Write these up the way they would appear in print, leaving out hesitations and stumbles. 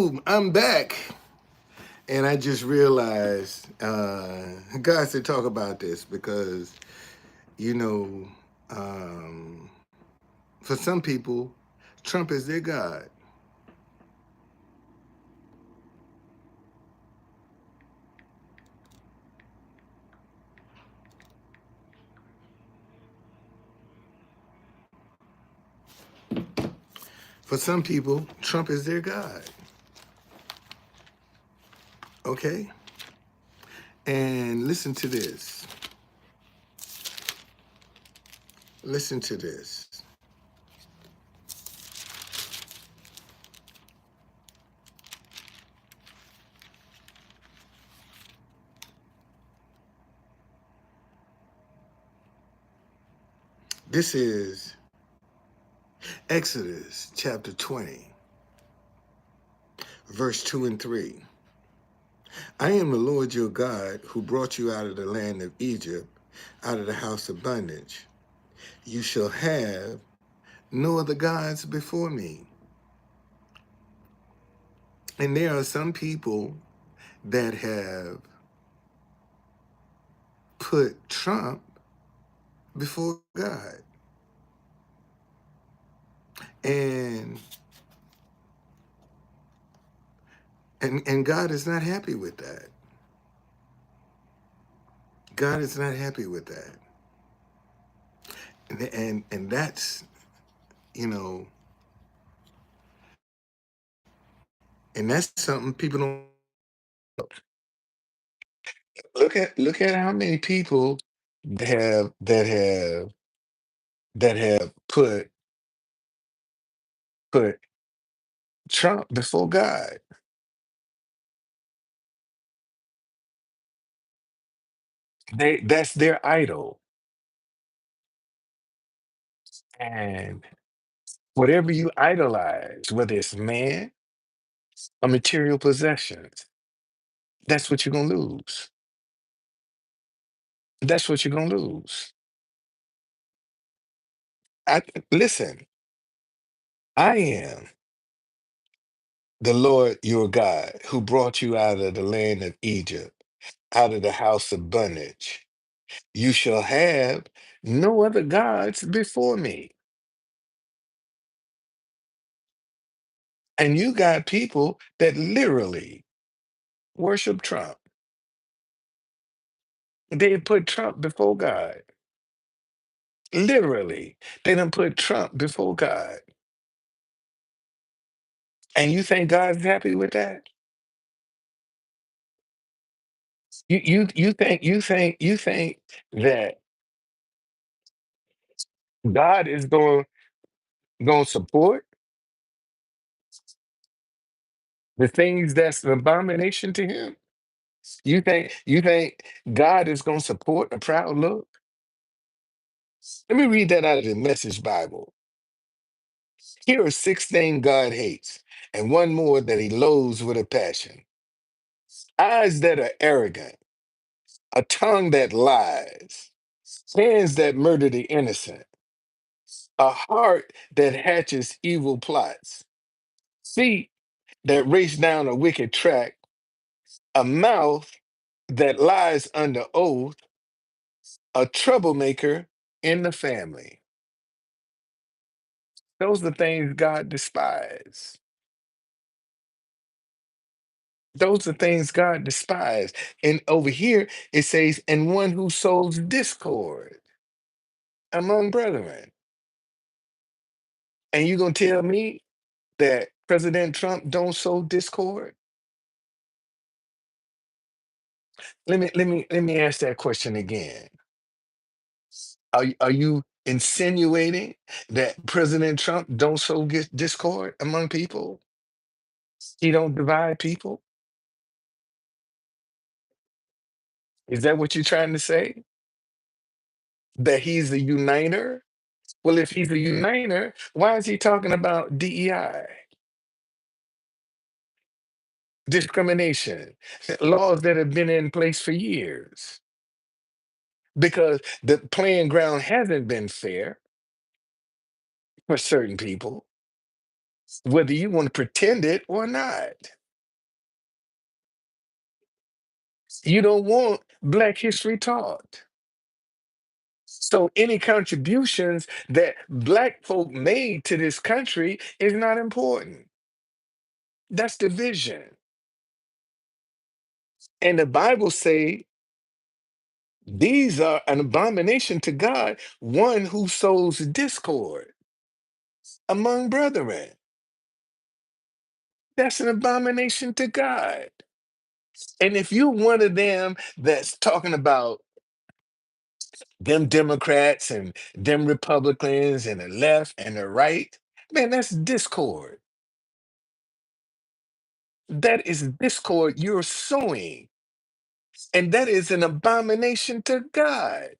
Boom, I'm back. And I just realized God said talk about this because, you know, um, for some people, Trump is their God. For some people, Trump is their God. Okay? And listen to this. Listen to this. This is Exodus chapter 20, verse 2 and 3. I am the Lord your God who brought you out of the land of Egypt, out of the house of bondage. You shall have no other gods before me. And there are some people that have put Trump before God. And and God is not happy with that. God is not happy with that. And that's, you know, and that's something people don't look at how many people that have put Trump before God. That's their idol. And whatever you idolize, whether it's man or material possessions, that's what you're gonna lose. That's what you're gonna lose. I listen, I am the Lord your God who brought you out of the land of Egypt, out of the house of bondage. You shall have no other gods before me. And you got people that literally worship Trump. They put Trump before God. Literally, they done put Trump before God. And you think God's happy with that? You think that God is going to support the things that's an abomination to him? You think God is going to support a proud look? Let me read that out of the Message Bible. Here are six things God hates, and one more that he loathes with a passion: eyes that are arrogant, a tongue that lies, hands that murder the innocent, a heart that hatches evil plots, feet that race down a wicked track, a mouth that lies under oath, a troublemaker in the family. Those are the things God despises. Those are things God despises. And over here it says, and one who sows discord among brethren. And you gonna tell me that President Trump don't sow discord? Let me ask that question again. Are you insinuating that President Trump don't sow discord among people? He don't divide people? Is that what you're trying to say? That he's a uniter? Well, if he's a uniter, why is he talking about DEI, discrimination, laws that have been in place for years? Because the playing ground hasn't been fair for certain people. whether you want to pretend it or not. You don't want Black history taught. So any contributions that Black folk made to this country is not important. That's division. And the Bible say these are an abomination to God, one who sows discord among brethren. That's an abomination to God. And if you're one of them that's talking about them Democrats and them Republicans and the left and the right, man, that's discord. That is discord you're sowing. And that is an abomination to God.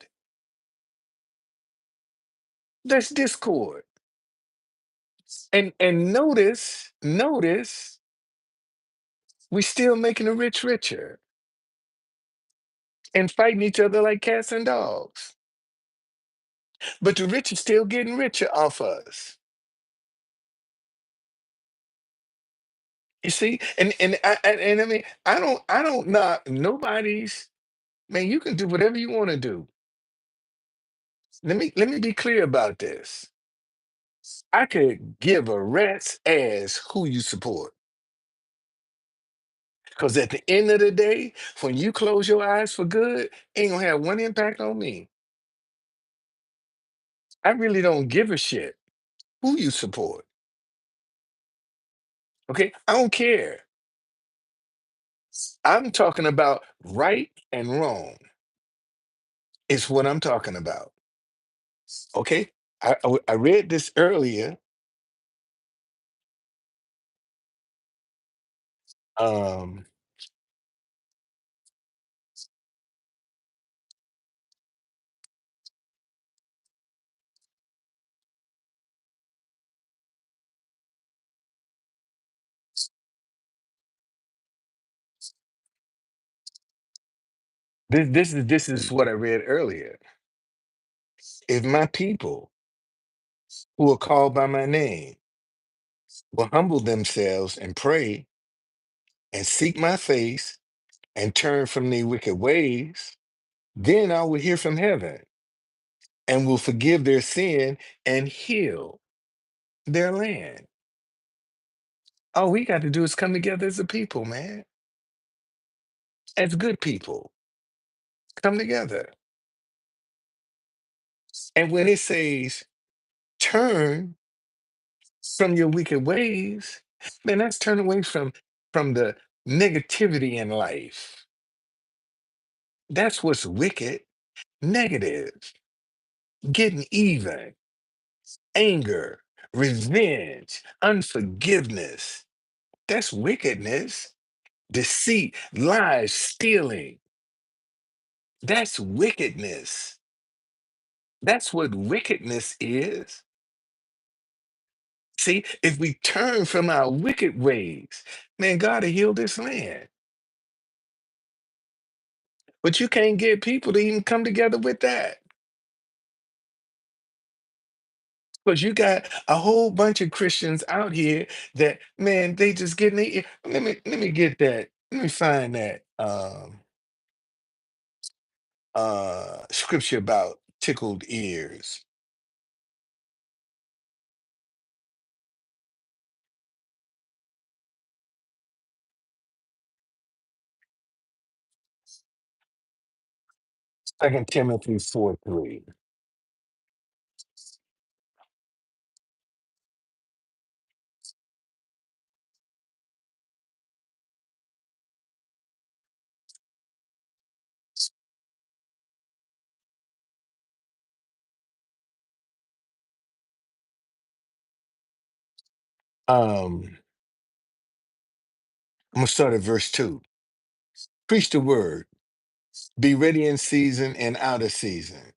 That's discord. And notice, we still making the rich richer and fighting each other like cats and dogs. But the rich are still getting richer off us. You see, and I mean, I don't knock nobody's. Man, you can do whatever you want to do. Let me be clear about this. I could give a rat's ass who you support, because at the end of the day, when you close your eyes for good, ain't gonna have one impact on me. I really don't give a shit who you support. Okay, I don't care. I'm talking about right and wrong. Is what I'm talking about. Okay, I read this earlier. Um, this is what I read earlier. If my people who are called by my name will humble themselves and pray and seek my face and turn from their wicked ways, then I will hear from heaven and will forgive their sin and heal their land. All we got to do is come together as a people, man, as good people. Come together. And when it says turn from your wicked ways, man, that's turn away from the negativity in life. That's what's wicked, negative, getting even, anger, revenge, unforgiveness. That's wickedness, deceit, lies, stealing. That's wickedness. That's what wickedness is. See, if we turn from our wicked ways, man, God will heal this land. But you can't get people to even come together with that. Because you got a whole bunch of Christians out here that, man, they just getting let me get that. Let me find that scripture about tickled ears. 2 Timothy 4:3. I'm gonna start at verse 2. Preach the word, be ready in season and out of season.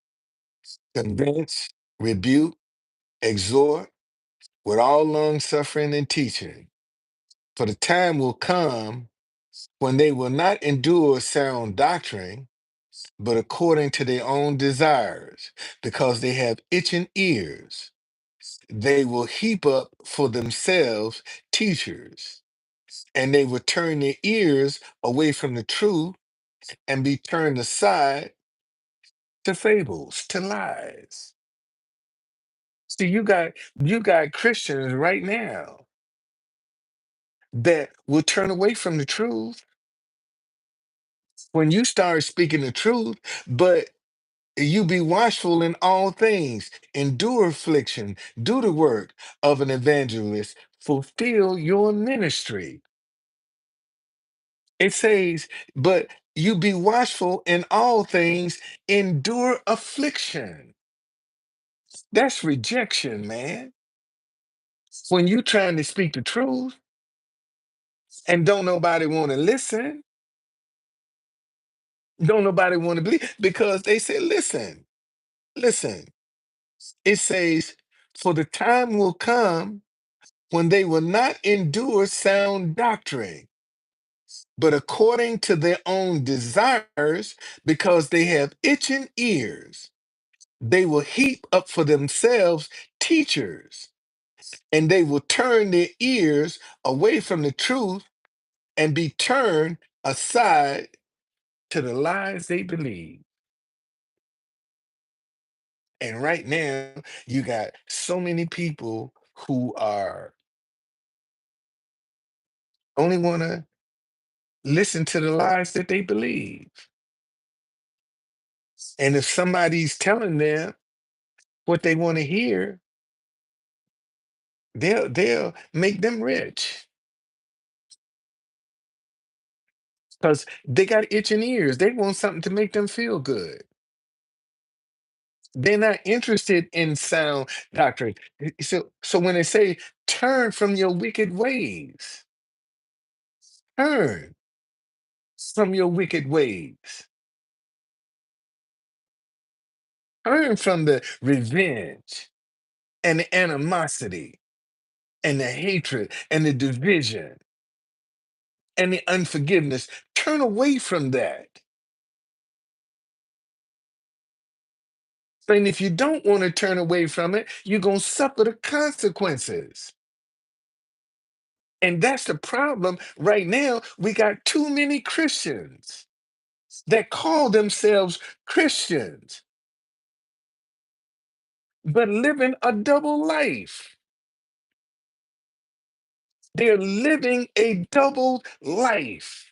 Convince, rebuke, exhort with all long suffering and teaching. For the time will come when they will not endure sound doctrine, but according to their own desires, because they have itching ears, They will heap up for themselves teachers, and they will turn their ears away from the truth and be turned aside to fables, to lies. See, you got Christians right now that will turn away from the truth when you start speaking the truth, but you be watchful in all things, endure affliction, do the work of an evangelist, fulfill your ministry. It says, but you be watchful in all things, endure affliction. That's rejection, man. When you trying to speak the truth and don't nobody want to listen, don't nobody want to believe because they say, listen, listen. It says, for the time will come when they will not endure sound doctrine, but according to their own desires, because they have itching ears, they will heap up for themselves teachers, and they will turn their ears away from the truth and be turned aside to the lies they believe. And right now, you got so many people who are only want to listen to the lies that they believe. And if somebody's telling them what they want to hear, they'll make them rich because they got itching ears. They want something to make them feel good. They're not interested in sound doctrine. So when they say turn from your wicked ways, turn from your wicked ways, turn from the revenge and the animosity and the hatred and the division and the unforgiveness. Turn away from that. And if you don't want to turn away from it, you're going to suffer the consequences. And that's the problem right now. We got too many Christians that call themselves Christians, but living a double life. They're living a double life.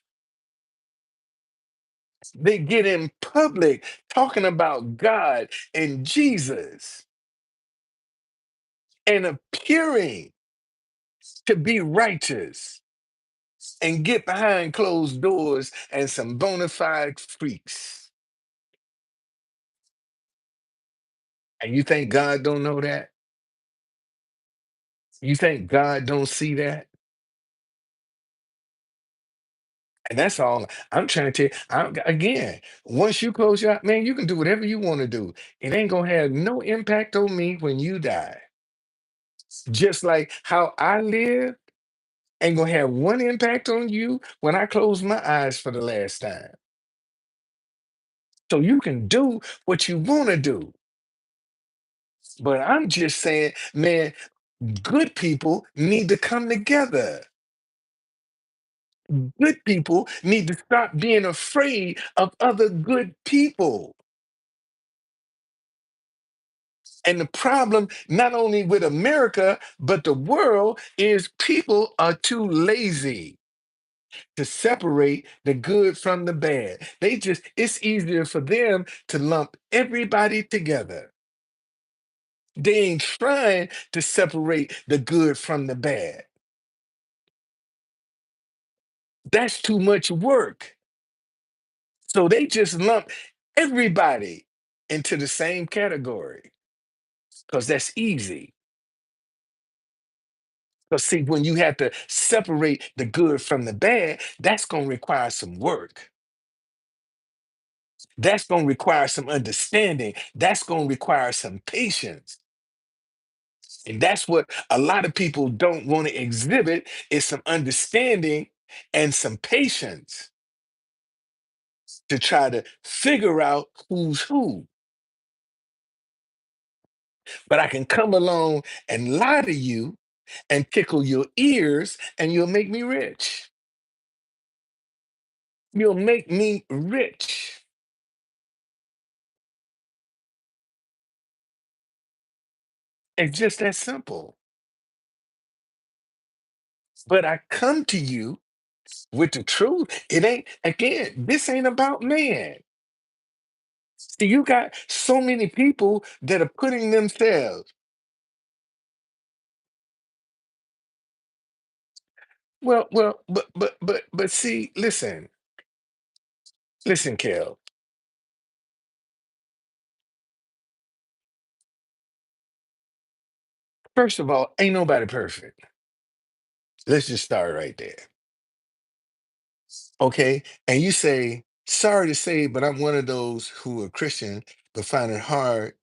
They get in public talking about God and Jesus and appearing to be righteous and get behind closed doors and some bona fide freaks. And you think God don't know that? You think God don't see that? And that's all I'm trying to tell you. Again, once you close your eye, man, you can do whatever you want to do. It ain't gonna have no impact on me when you die. Just like how I live ain't gonna have one impact on you when I close my eyes for the last time. So you can do what you want to do. But I'm just saying, man, good people need to come together. Good people need to stop being afraid of other good people. And the problem, not only with America, but the world, is people are too lazy to separate the good from the bad. It's easier for them to lump everybody together. They ain't trying to separate the good from the bad. That's too much work. So they just lump everybody into the same category because that's easy. Because see, when you have to separate the good from the bad, that's going to require some work. That's going to require some understanding. That's going to require some patience. And that's what a lot of people don't want to exhibit is some understanding and some patience to try to figure out who's who. But I can come along and lie to you and tickle your ears, and you'll make me rich. You'll make me rich. It's just that simple. But I come to you with the truth. It ain't, again, this ain't about man. See, you got so many people that are putting themselves. But see, listen, Kel. First of all, ain't nobody perfect. Let's just start right there. Okay. And you say, sorry to say, but I'm one of those who are Christian, but find it hard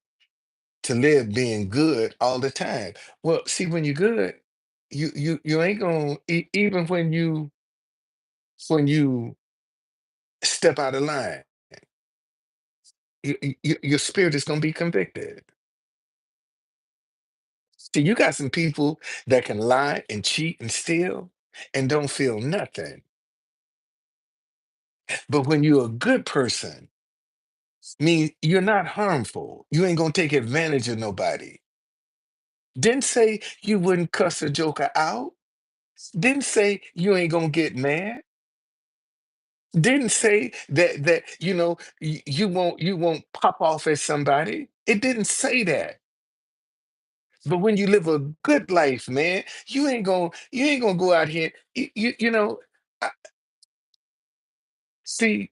to live being good all the time. Well, see, when you're good, you ain't gonna even when you step out of line, your spirit is gonna be convicted. See, you got some people that can lie and cheat and steal and don't feel nothing. But when you're a good person, mean you're not harmful. You ain't gonna take advantage of nobody. Didn't say you wouldn't cuss a joker out. Didn't say you ain't gonna get mad. Didn't say that you won't pop off at somebody. It didn't say that. But when you live a good life, man, you ain't gonna go out here. I, see,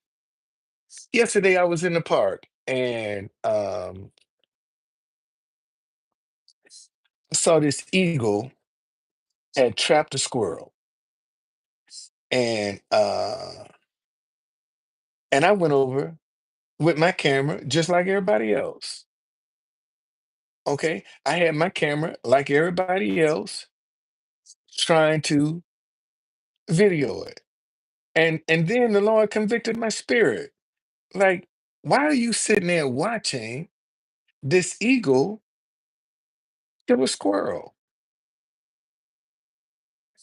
yesterday I was in the park and I saw this eagle had trapped a squirrel, and I went over with my camera just like everybody else. Okay, I had my camera like everybody else, trying to video it. And then the Lord convicted my spirit. Like, why are you sitting there watching this eagle kill a squirrel?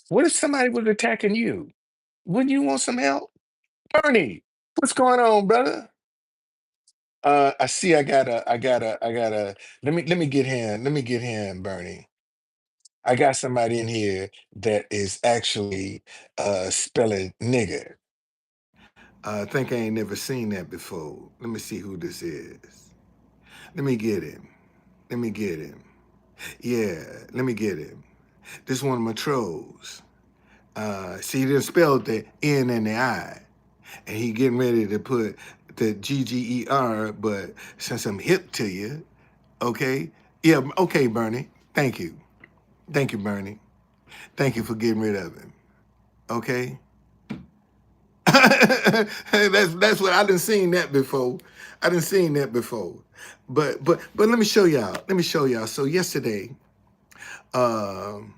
What if somebody was attacking you? Wouldn't you want some help? Bernie, what's going on, brother? I see I gotta let me get him. Let me get him, Bernie. I got somebody in here that is actually spelling nigger. I think I ain't never seen that before. Let me see who this is. Let me get him. Let me get him. Yeah, let me get him. This one of my trolls. See, he done spelled the N and the I. And he getting ready to put the GGER, but since I'm hip to you, okay? Yeah, okay, Bernie. Thank you. Thank you, Bernie. Thank you for getting rid of him. Okay? That's what I done seen that before. I done seen that before. But let me show y'all. Let me show y'all. So yesterday, um,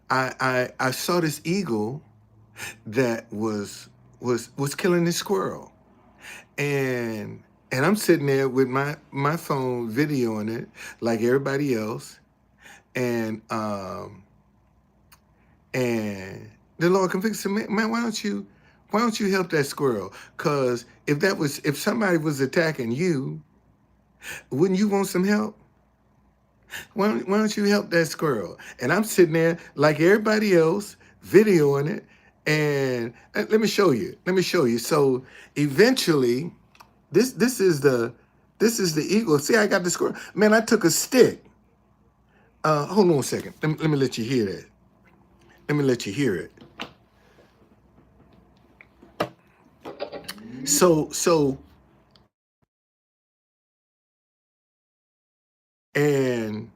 I saw this eagle that was killing this squirrel, and I'm sitting there with my phone videoing it like everybody else, and and the Lord convicted me, man, why don't you help that squirrel? Cause if somebody was attacking you, wouldn't you want some help? Why don't you help that squirrel? And I'm sitting there like everybody else, videoing it. And let me show you. Let me show you. So eventually, this is the eagle. See, I got the squirrel. Man, I took a stick. Hold on a second. Let me let you hear that. Let me let you hear it. So and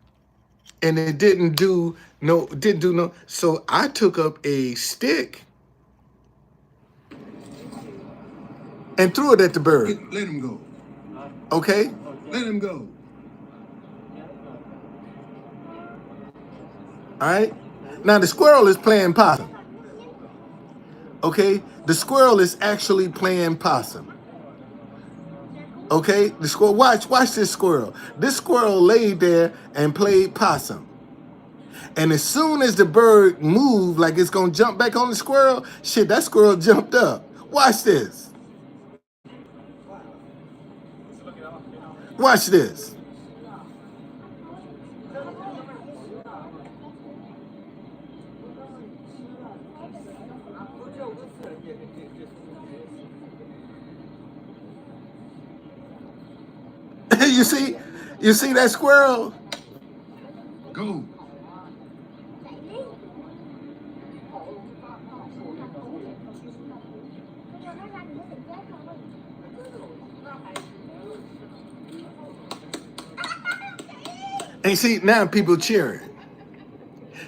it didn't do no. So I took up a stick and threw it at the bird. Let him go. Okay? Let him go. All right? Now the squirrel is playing possum. Okay? The squirrel is actually playing possum. Okay, the squirrel. Watch this squirrel. This squirrel laid there and played possum. And as soon as the bird moved, like it's gonna jump back on the squirrel, shit, that squirrel jumped up. Watch this. Watch this. you see, you see that squirrel? Go. And see, now people cheering.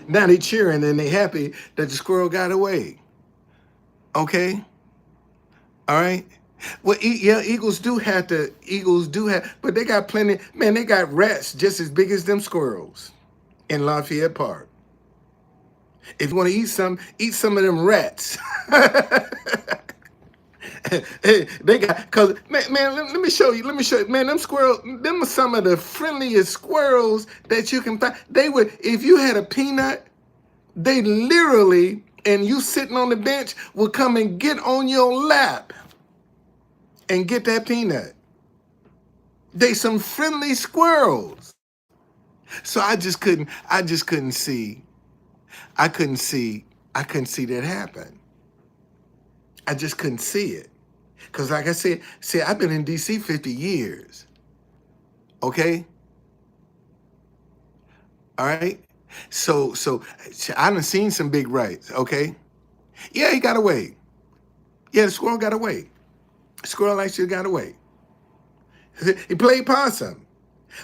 Now they cheering and they happy that the squirrel got away. Okay, all right. Well, yeah, Eagles do have, but they got plenty. Man, they got rats just as big as them squirrels in Lafayette Park. If you want to eat some of them rats. Hey, they got cause man, let me show you. Let me show you. Man, them squirrels, them are some of the friendliest squirrels that you can find. They would, if you had a peanut, they literally, and you sitting on the bench, will come and get on your lap and get that peanut. They some friendly squirrels. So I just couldn't see, I couldn't see, I couldn't see that happen. I just couldn't see it. Because like I said, see, I've been in DC 50 years. Okay? All right? So I done seen some big rights, okay? Yeah, he got away. Yeah, the squirrel got away. The squirrel actually got away. He played possum.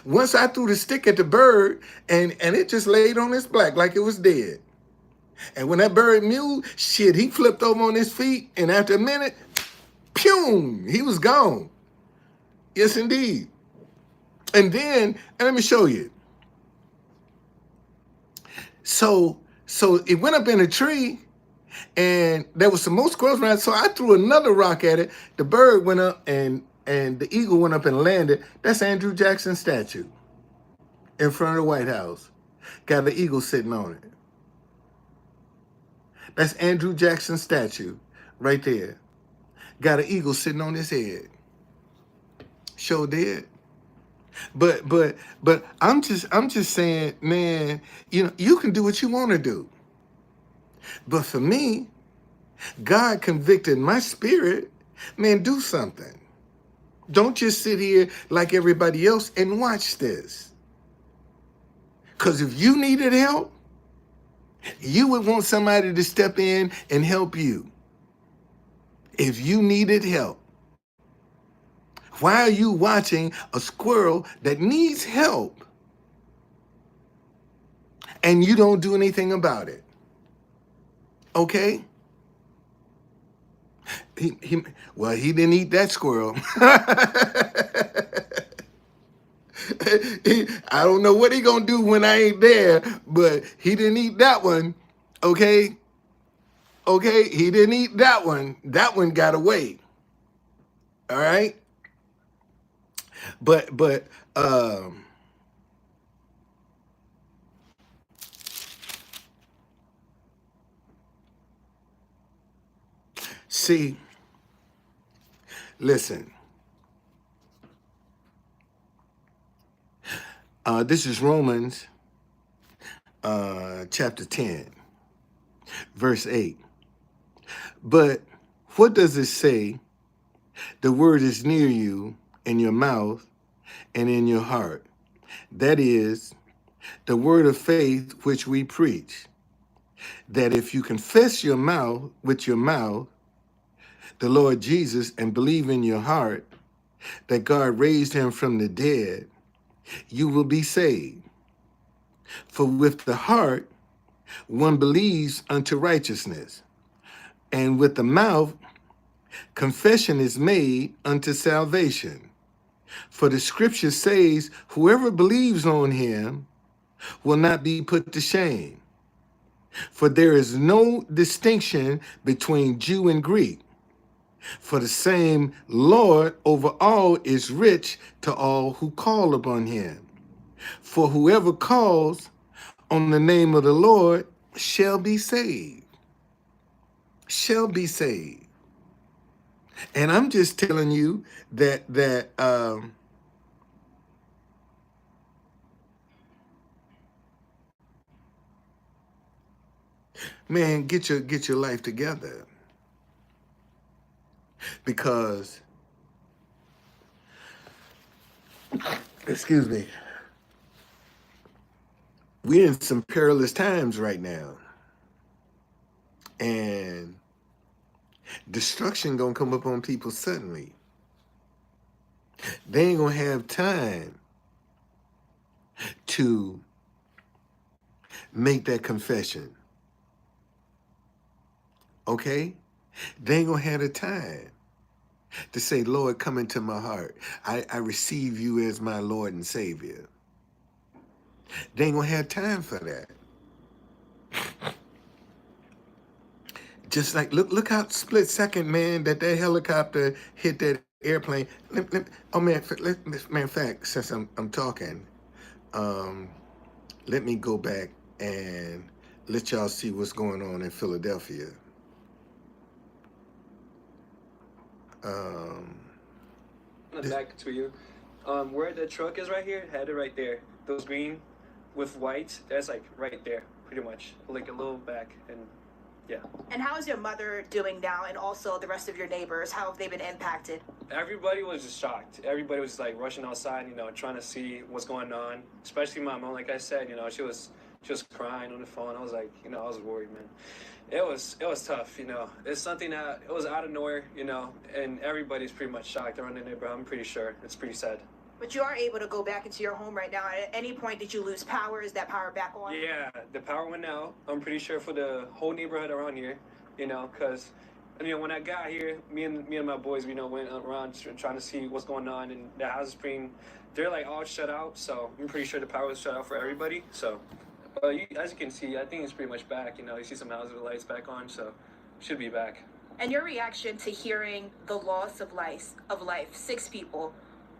Once I threw the stick at the bird, and it just laid on its back like it was dead. And when that bird mewed, shit, he flipped over on his feet, and after a minute, pew, he was gone. Yes, indeed. And let me show you. So it went up in a tree, and there was some more squirrels around. So I threw another rock at it. The bird went up, and the eagle went up and landed. That's Andrew Jackson's statue in front of the White House. Got the eagle sitting on it. That's Andrew Jackson's statue right there. Got an eagle sitting on his head. Sure did. But I'm just saying, man, you can do what you want to do. But for me, God convicted my spirit, man, do something. Don't just sit here like everybody else and watch this. Because if you needed help, you would want somebody to step in and help you. If you needed help. Why are you watching a squirrel that needs help and you don't do anything about it? Okay? He didn't eat that squirrel. I don't know what he gonna do when I ain't there, but he didn't eat that one. Okay? Okay, he didn't eat that one. That one got away. All right? But see, listen. This is Romans chapter 10, verse 8. But what does it say? The word is near you, in your mouth and in your heart. That is the word of faith which we preach. That if you confess with your mouth the Lord Jesus and believe in your heart that God raised him from the dead, you will be saved. For with the heart one believes unto righteousness, and with the mouth confession is made unto salvation. For the scripture says, whoever believes on him will not be put to shame. For there is no distinction between Jew and Greek, For the same Lord over all is rich to all who call upon him. For whoever calls on the name of the Lord shall be saved. Shall be saved. And I'm just telling you that man, get your life together, because excuse me, we're in some perilous times right now, and destruction gonna come up on people suddenly. They ain't gonna have time to make that confession. Okay? They ain't gonna have the time to say, Lord, come into my heart. I receive you as my Lord and Savior. They ain't gonna have time for that. Just like look how split second, man, that helicopter hit that airplane. Oh man, man, fact, since I'm talking, um, let me go back and let y'all see what's going on in Philadelphia. Um, Back to you. Where the truck is right here, headed right there. Those green with white, that's like right there, pretty much. Like a little back, and yeah. And how is your mother doing now, and also the rest of your neighbors? How have they been impacted? Everybody was just shocked. Everybody was like rushing outside, trying to see what's going on. Especially my mom, like I said, she was crying on the phone. I was like, I was worried, man. It was tough, It's something that it was out of nowhere, and everybody's pretty much shocked around the neighborhood. I'm pretty sure it's pretty sad. But you are able to go back into your home right now. At any point, did you lose power? Is that power back on? Yeah, the power went out. I'm pretty sure for the whole neighborhood around here, because when I got here, me and my boys, went around trying to see what's going on, and the house is they're like all shut out. So I'm pretty sure the power was shut out for everybody. So, as you can see, I think it's pretty much back. You see some houses with lights back on, so should be back. And your reaction to hearing the loss of life, 6 people,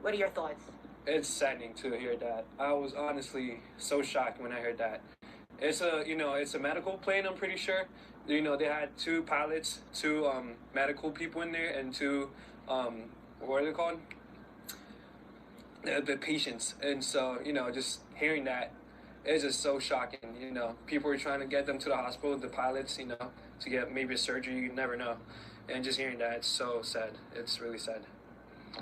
what are your thoughts? It's saddening to hear that. I was honestly so shocked when I heard that. It's a medical plane, I'm pretty sure. They had 2 pilots, 2 medical people in there, and 2 what are they called? The patients. And so, just hearing that is just so shocking. People were trying to get them to the hospital, the pilots, to get maybe a surgery, you never know. And just hearing that, it's so sad. It's really sad.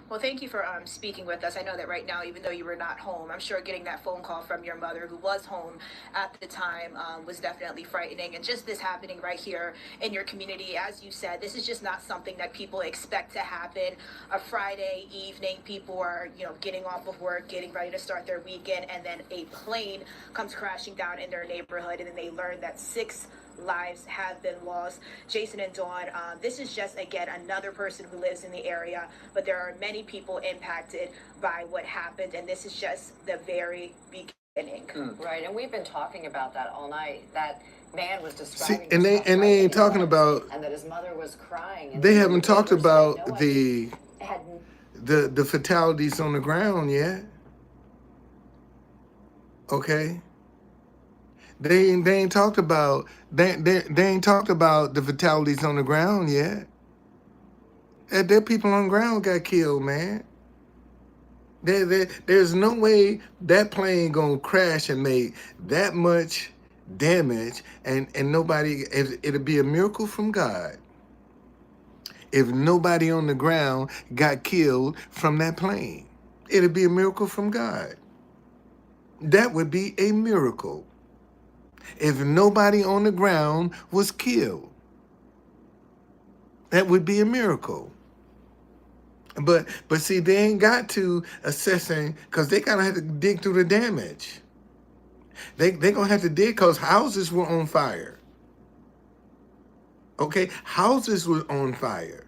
Well, thank you for speaking with us. I know that right now, even though you were not home, I'm sure getting that phone call from your mother, who was home at the time, was definitely frightening. And just this happening right here in your community, as you said, this is just not something that people expect to happen. A Friday evening, people are, getting off of work, getting ready to start their weekend, and then a plane comes crashing down in their neighborhood, and then they learn that 6 lives have been lost. Jason and Dawn, this is just, again, another person who lives in the area, but there are many people impacted by what happened, and this is just the very beginning. Right, and we've been talking about that all night. That man was See, describing and they ain't talking about, and that his mother was crying. And they haven't talked about no the fatalities on the ground yet. Okay? They ain't talked about they ain't talked about the fatalities on the ground yet. Their people on the ground got killed, man. There's no way that plane gonna crash and make that much damage, and nobody. It'll be a miracle from God if nobody on the ground got killed from that plane. It'll be a miracle from God. That would be a miracle if nobody on the ground was killed. That would be a miracle. But see, they ain't got to assessing, because they gotta have to dig through the damage. They gonna have to dig because houses were on fire. Okay, houses were on fire.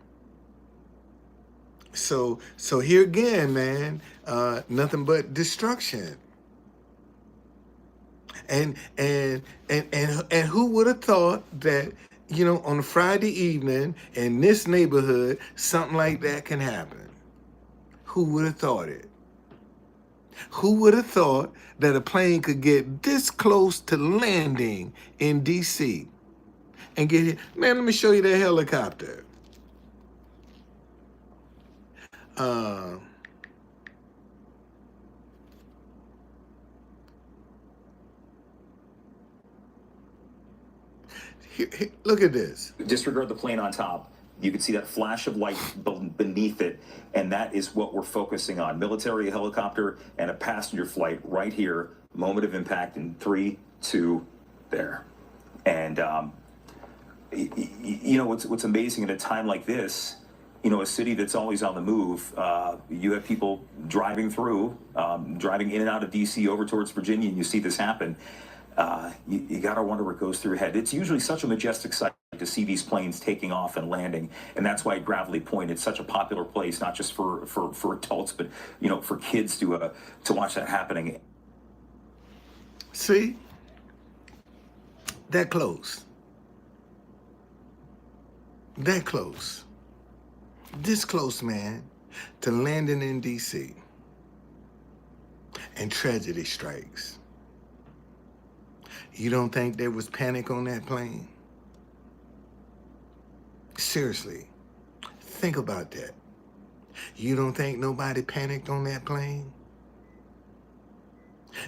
So here again, man, nothing but destruction. And who would have thought that On a Friday evening in this neighborhood, something like that can happen. Who would have thought it? Who would have thought that a plane could get this close to landing in DC and get hit? Man, let me show you that helicopter. Uh, Look at this. Disregard the plane on top. You can see that flash of light beneath it, and that is what we're focusing on. Military helicopter and a passenger flight right here. Moment of impact in 3, 2, there. And what's amazing at a time like this, a city that's always on the move, you have people driving in and out of DC over towards Virginia, and you see this happen. You got to wonder what goes through your head. It's usually such a majestic sight to see these planes taking off and landing, and that's why Gravelly Point, it's such a popular place, not just for adults, but for kids to watch that happening. See, that close, this close, man, to landing in DC, and tragedy strikes. You don't think there was panic on that plane? Seriously, think about that. You don't think nobody panicked on that plane?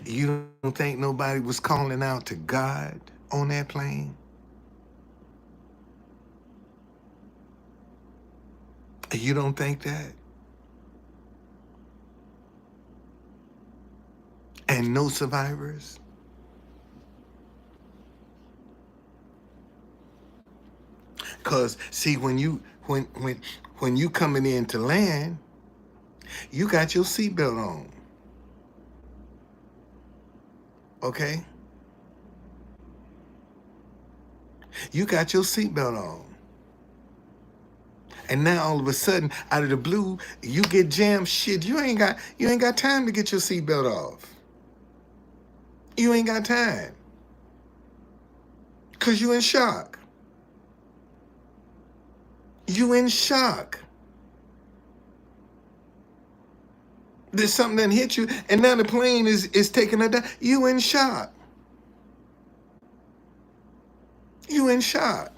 You don't think nobody was calling out to God on that plane? You don't think that? And no survivors? Because see, when you coming in to land, you got your seatbelt on. Okay? You got your seatbelt on. And now all of a sudden, out of the blue, you get jammed. Shit, you ain't got time to get your seatbelt off. You ain't got time. Cause you in shock. You in shock. There's something that hit you, and now the plane is taking a down. You in shock. You in shock.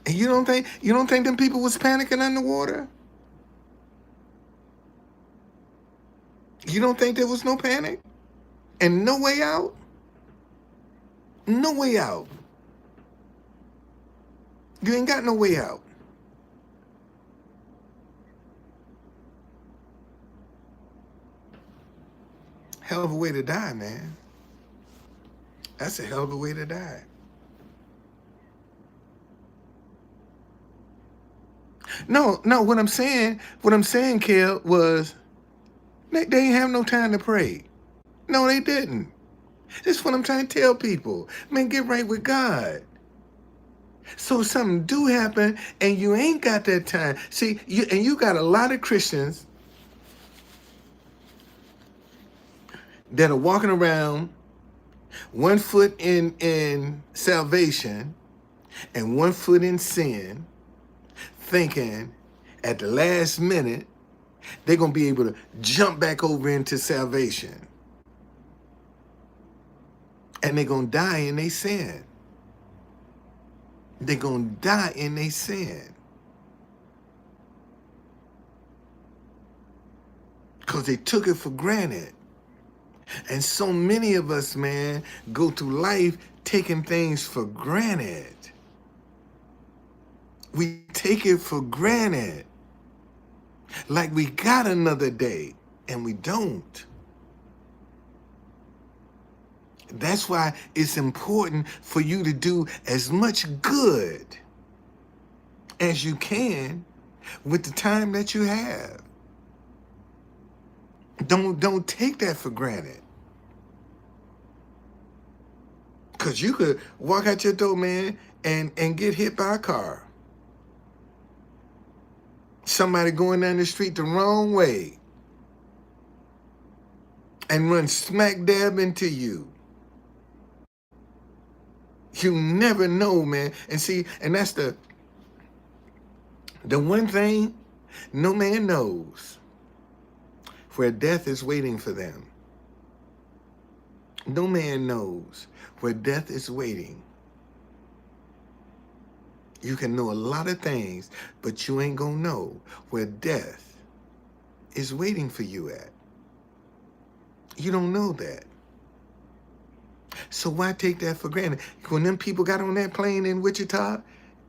And you don't think them people was panicking underwater? You don't think there was no panic? And no way out? No way out. You ain't got no way out. Hell of a way to die, man. That's a hell of a way to die. No, what I'm saying, Kel, was they ain't have no time to pray. No, they didn't. This is what I'm trying to tell people. Man, get right with God. So something do happen and you ain't got that time. See, you got a lot of Christians that are walking around 1 foot in salvation and 1 foot in sin, thinking at the last minute they're going to be able to jump back over into salvation. And they're going to die in their sin. They're going to die in their sin. Because they took it for granted. And so many of us, man, go through life taking things for granted. We take it for granted. Like we got another day, and we don't. That's why it's important for you to do as much good as you can with the time that you have. Don't take that for granted. Because you could walk out your door, man, and get hit by a car. Somebody going down the street the wrong way and run smack dab into you. You never know, man. And see, and that's the one thing no man knows, where death is waiting for them. No man knows where death is waiting. You can know a lot of things, but you ain't gonna know where death is waiting for you at. You don't know that. So why take that for granted? When them people got on that plane in Wichita,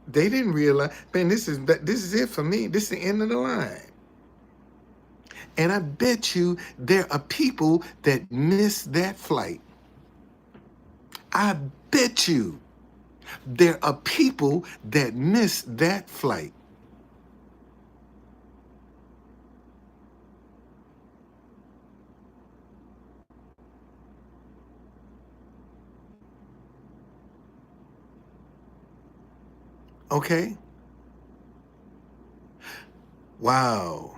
they didn't realize, man, this is it for me. This is the end of the line. And I bet you there are people that miss that flight. I bet you there are people that miss that flight. Okay? Wow.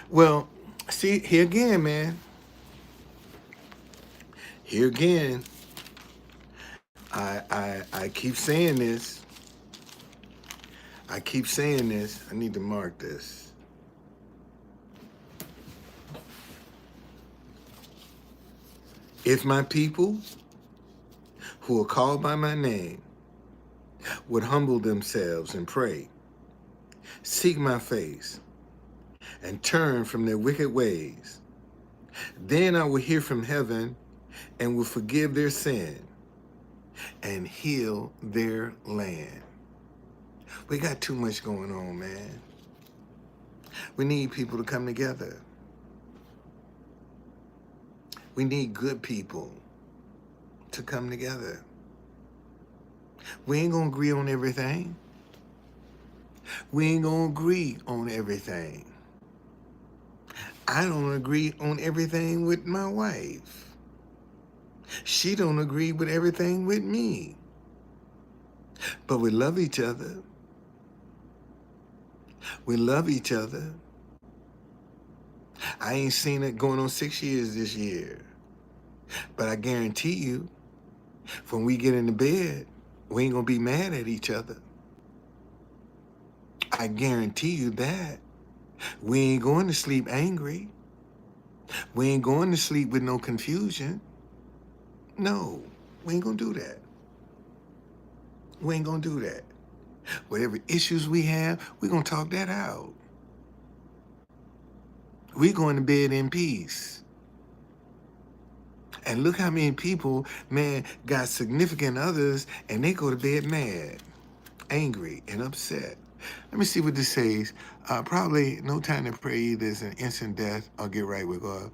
Well, see, here again, man. Here again, I keep saying this. I keep saying this. I need to mark this. If my people who are called by my name would humble themselves and pray, seek my face, and turn from their wicked ways, then I will hear from heaven and will forgive their sin and heal their land. We got too much going on, man. We need people to come together. We need good people to come together. We ain't gonna agree on everything. We ain't gonna agree on everything. I don't agree on everything with my wife. She don't agree with everything with me. But we love each other. We love each other. I ain't seen it going on 6 years this year. But I guarantee you, when we get into bed, we ain't gonna be mad at each other. I guarantee you that. We ain't going to sleep angry. We ain't going to sleep with no confusion. No, we ain't gonna do that. We ain't gonna do that. Whatever issues we have, we're gonna talk that out. We going to bed in peace. And look how many people, man, got significant others and they go to bed mad, angry, and upset. Let me see what this says. Probably no time to pray either is an instant death or get right with God.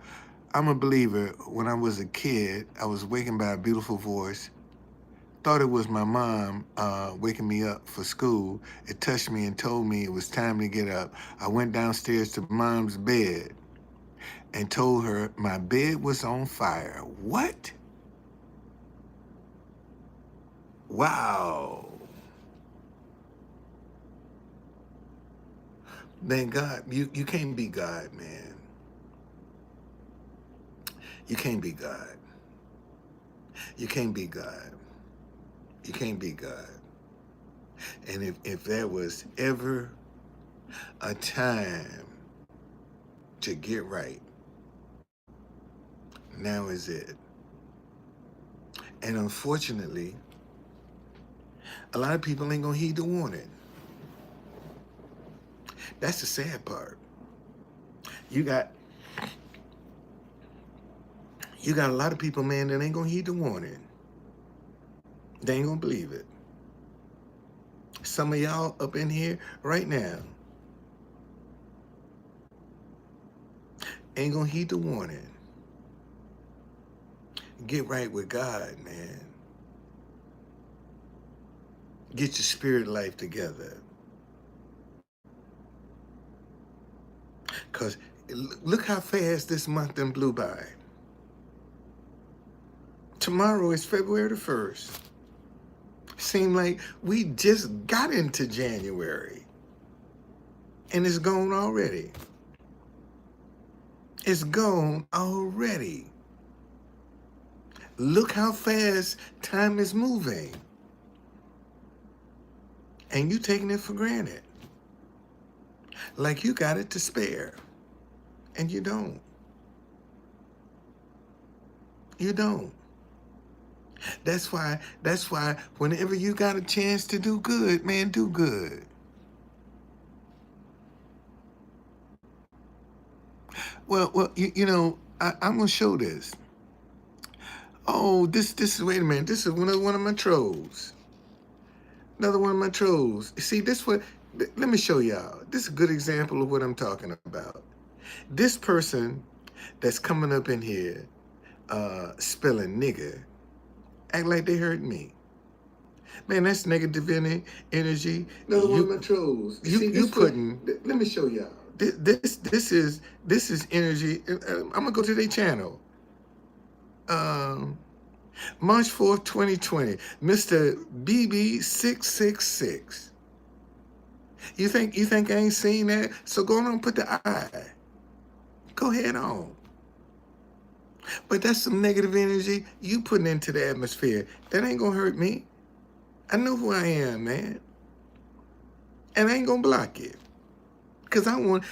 I'm a believer. When I was a kid, I was wakened by a beautiful voice. Thought it was my mom waking me up for school. It touched me and told me it was time to get up. I went downstairs to mom's bed and told her my bed was on fire. What? Wow. Man, God, you can't be God, man. You can't be God. You can't be God. You can't be God. And if there was ever a time to get right, now is it. And unfortunately, a lot of people ain't gonna heed the warning. That's the sad part. You got a lot of people, man, that ain't gonna heed the warning. They ain't gonna believe it. Some of y'all up in here right now ain't gonna heed the warning. Get right with God, man. Get your spirit life together. Because look how fast this month done blew by. Tomorrow is February the 1st. Seemed like we just got into January. And it's gone already. It's gone already. Look how fast time is moving. And you taking it for granted. Like you got it to spare. And you don't. You don't. That's why whenever you got a chance to do good, man, do good. Well, you know, I'm gonna show this. Oh, this is, wait a minute. This is one of my trolls. Another one of my trolls. See, let me show y'all. This is a good example of what I'm talking about. This person that's coming up in here, spelling nigger, act like they heard me. Man, that's negative energy. Another one of my trolls. You putting. Let me show y'all. This is energy. I'm gonna go to their channel. March 4th, 2020, Mr. BB666. You think I ain't seen that? So go on and put the I. Go ahead on. But that's some negative energy you putting into the atmosphere. That ain't gonna hurt me. I know who I am, man. And I ain't gonna block it. Because I want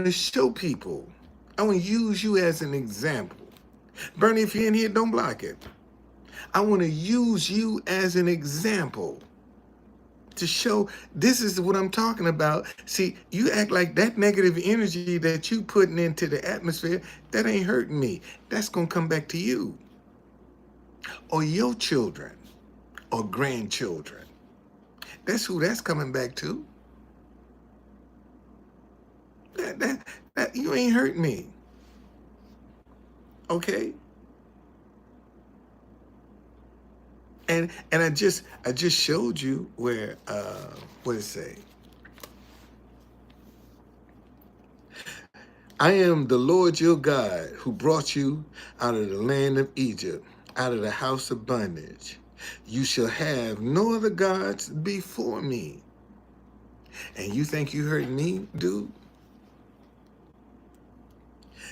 to show people. I want to use you as an example. Bernie, if you're in here, don't block it. I want to use you as an example to show this is what I'm talking about. See, you act like that negative energy that you putting into the atmosphere, that ain't hurting me. That's going to come back to you or your children or grandchildren. That's who that's coming back to. That you ain't hurt me. Okay? And I just showed you where what does it say? I am the Lord your God who brought you out of the land of Egypt, out of the house of bondage. You shall have no other gods before me. And you think you heard me, dude?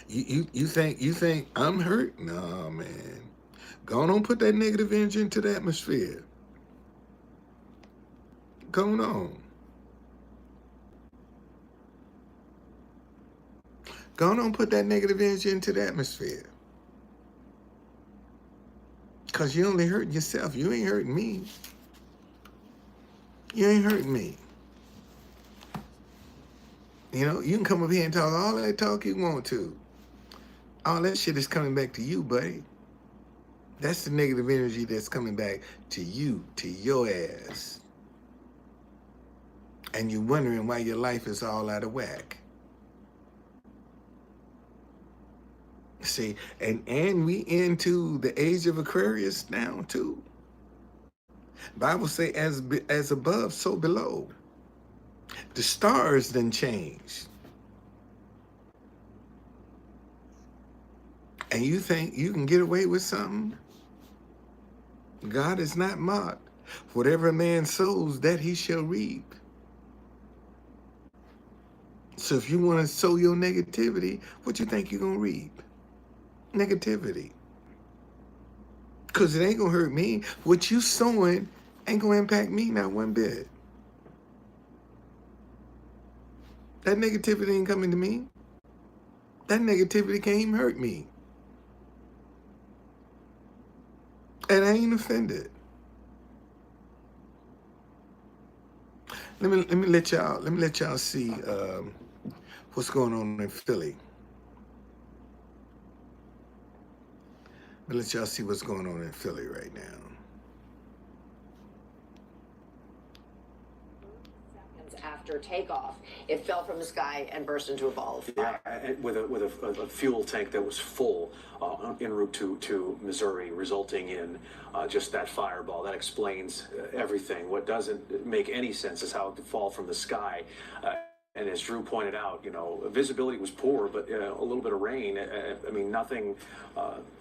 You think I'm hurt? No, man. Go on, put that negative energy into the atmosphere. Go on. Go on, put that negative energy into the atmosphere. Because you only hurt yourself. You ain't hurting me. You ain't hurting me. You know, you can come up here and talk all that talk you want to. All that shit is coming back to you, buddy. That's the negative energy that's coming back to you, to your ass. And you're wondering why your life is all out of whack. See, and we into the age of Aquarius now too. Bible say as above, so below. The stars done changed. And you think you can get away with something? God is not mocked. Whatever a man sows, that he shall reap. So if you want to sow your negativity, what you think you're going to reap? Negativity. Because it ain't going to hurt me. What you sowing ain't going to impact me not one bit. That negativity ain't coming to me. That negativity can't even hurt me. And I ain't offended. Let me let y'all see what's going on in Philly. Let me let y'all see what's going on in Philly right now. After takeoff, it fell from the sky and burst into a ball of fire. Yeah, with a fuel tank that was full en route to Missouri, resulting in just that fireball. That explains everything. What doesn't make any sense is how it could fall from the sky. And as Drew pointed out, you know, visibility was poor, but a little bit of rain. I mean, nothing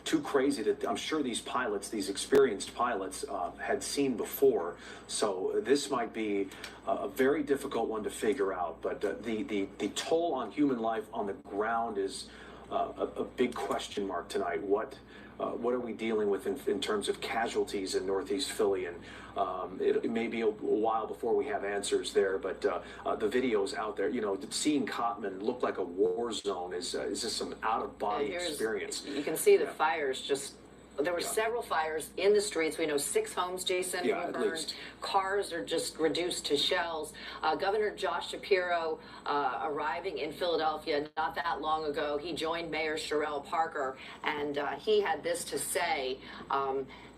too crazy that I'm sure these pilots, these experienced pilots, had seen before. So this might be a very difficult one to figure out. But the toll on human life on the ground is a big question mark tonight. what are we dealing with in terms of casualties in Northeast Philly? And it may be a while before we have answers there, but the videos out there, seeing Cotman look like a war zone is just some out-of-body experience. You can see the fires just. There were several fires in the streets. We know 6 homes, Jason, were burned. Cars are just reduced to shells. Governor Josh Shapiro arriving in Philadelphia not that long ago. He joined Mayor Sherrell Parker, and he had this to say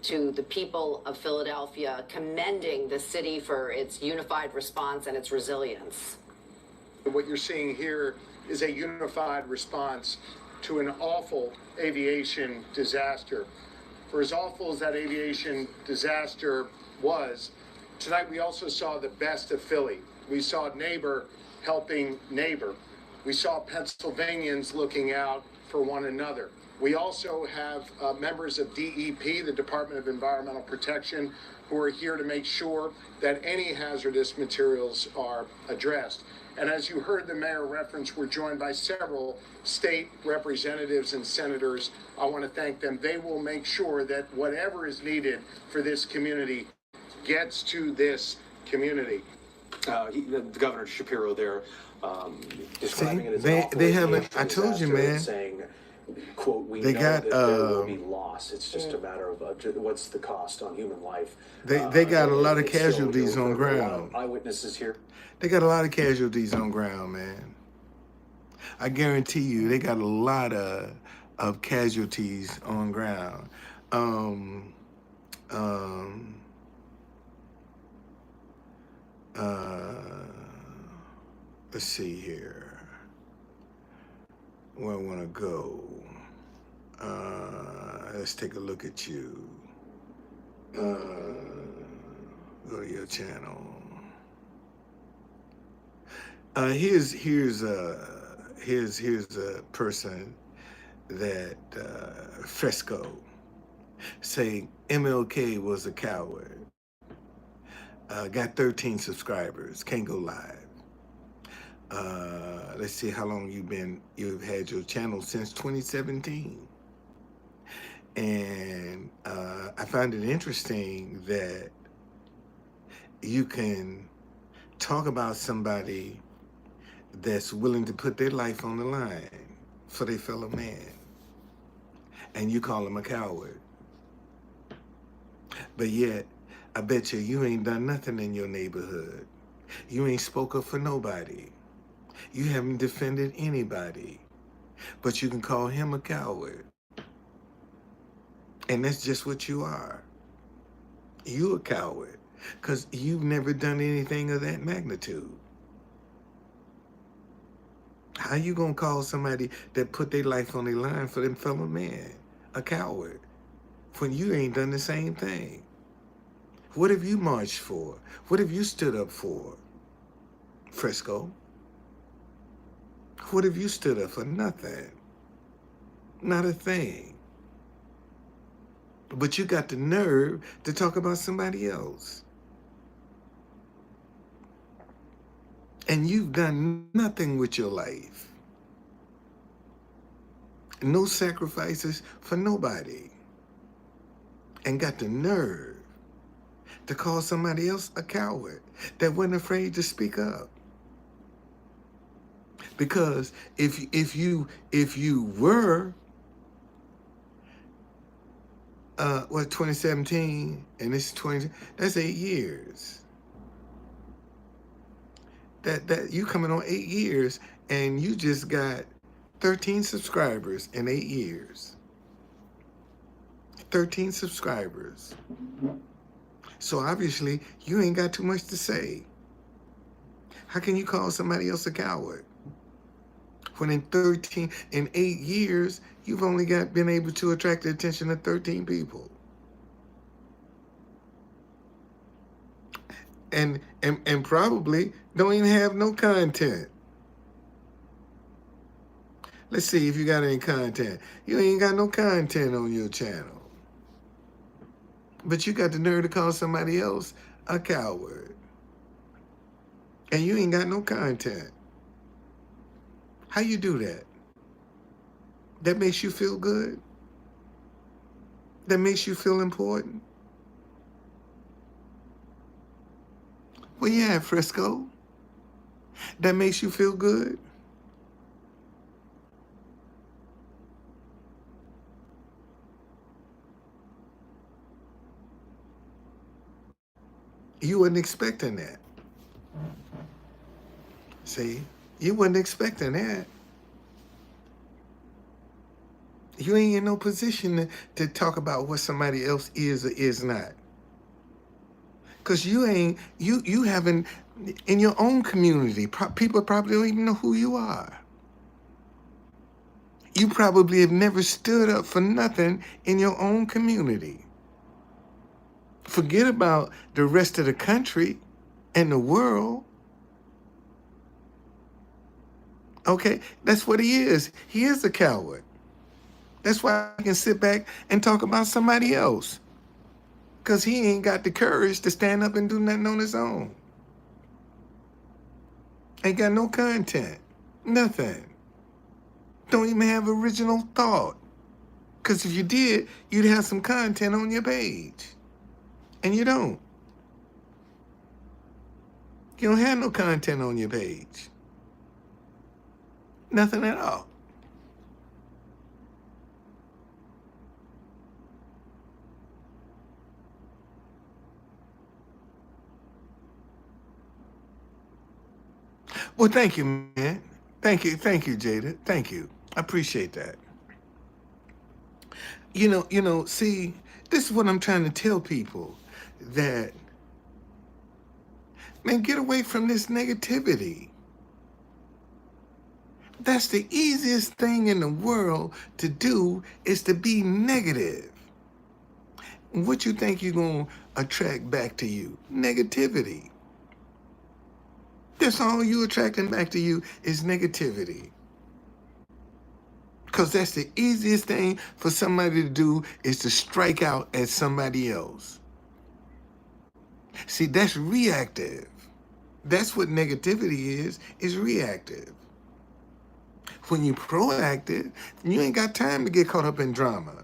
to the people of Philadelphia, commending the city for its unified response and its resilience. What you're seeing here is a unified response to an awful aviation disaster. For as awful as that aviation disaster was, tonight we also saw the best of Philly. We saw neighbor helping neighbor. We saw Pennsylvanians looking out for one another. We also have members of DEP, the Department of Environmental Protection, who are here to make sure that any hazardous materials are addressed. And as you heard the mayor reference, we're joined by several state representatives and senators. I want to thank them. They will make sure that whatever is needed for this community gets to this community. The Governor Shapiro there describing it as they haven't. I told you, man. Saying, quote, we they know got that there will be loss. It's just a matter of what's the cost on human life. They got a lot of casualties on ground. Eyewitnesses here. They got a lot of casualties on ground, man. I guarantee you, they got a lot of casualties on ground. Let's see here. Where I want to go. Let's take a look at you. Go to your channel. Here's a person that Fresco saying MLK was a coward. Got 13 subscribers. Can't go live. Let's see how long you've had your channel since 2017. And I find it interesting that you can talk about somebody that's willing to put their life on the line for their fellow man, and you call him a coward. But yet, I bet you ain't done nothing in your neighborhood. You ain't spoke up for nobody. You haven't defended anybody. But you can call him a coward. And that's just what you are. You a coward, because you've never done anything of that magnitude. How you gonna call somebody that put their life on their line for them fellow man a coward when you ain't done the same thing? What have you marched for? What have you stood up for? Fresco? What have you stood up for? Nothing. Not a thing. But you got the nerve to talk about somebody else. And you've done nothing with your life. No sacrifices for nobody. And got the nerve to call somebody else a coward that wasn't afraid to speak up. Because if you were 2017 and this is 20, that's 8 years. That you coming on 8 years and you just got 13 subscribers in 8 years. 13 subscribers. So obviously you ain't got too much to say. How can you call somebody else a coward? When in 8 years, you've only been able to attract the attention of 13 people. And probably don't even have no content. Let's see if you got any content. You ain't got no content on your channel. But you got the nerve to call somebody else a coward. And you ain't got no content. How you do that? That makes you feel good? that makes you feel important? Well, yeah, Frisco. That makes you feel good? You wasn't expecting that. See? You wasn't expecting that. You ain't in no position to talk about what somebody else is or is not. Cause you haven't in your own community. People probably don't even know who you are. You probably have never stood up for nothing in your own community. Forget about the rest of the country and the world. Okay, that's what he is. He is a coward. That's why he can sit back and talk about somebody else. Cause he ain't got the courage to stand up and do nothing on his own. Ain't got no content. Nothing. Don't even have original thought. Because if you did, you'd have some content on your page. And you don't. You don't have no content on your page. Nothing at all. Well, thank you, man. Thank you, Jada. Thank you. I appreciate that. See, this is what I'm trying to tell people that, man, get away from this negativity. That's the easiest thing in the world to do is to be negative. What you think you're going to attract back to you? Negativity. That's all you attracting back to you is negativity. Because that's the easiest thing for somebody to do is to strike out at somebody else. See, that's reactive. That's what negativity is reactive. When you're proactive, you ain't got time to get caught up in drama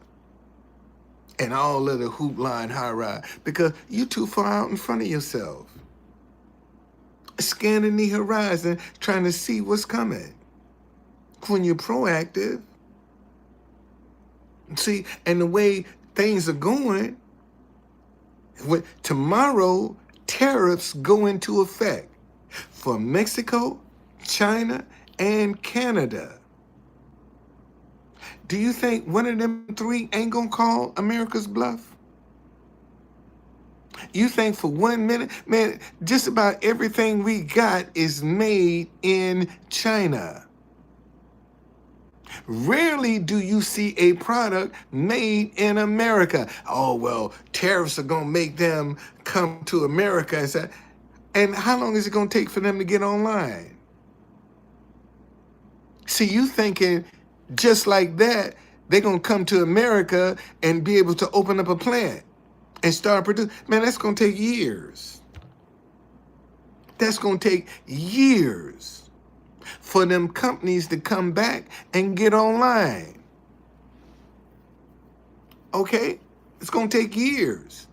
and all of the hoopla and high-ride because you're too far out in front of yourself. Scanning the horizon, trying to see what's coming. When you're proactive, see, and the way things are going, tomorrow tariffs go into effect for Mexico, China, and Canada. Do you think one of them three ain't gonna call America's bluff? You think for 1 minute, man, just about everything we got is made in China. Rarely do you see a product made in America. Oh, well, tariffs are going to make them come to America. And how long is it going to take for them to get online? See, you thinking just like that, they're going to come to America and be able to open up a plant and start producing. Man, that's going to take years. That's going to take years for them companies to come back and get online. Okay? It's going to take years.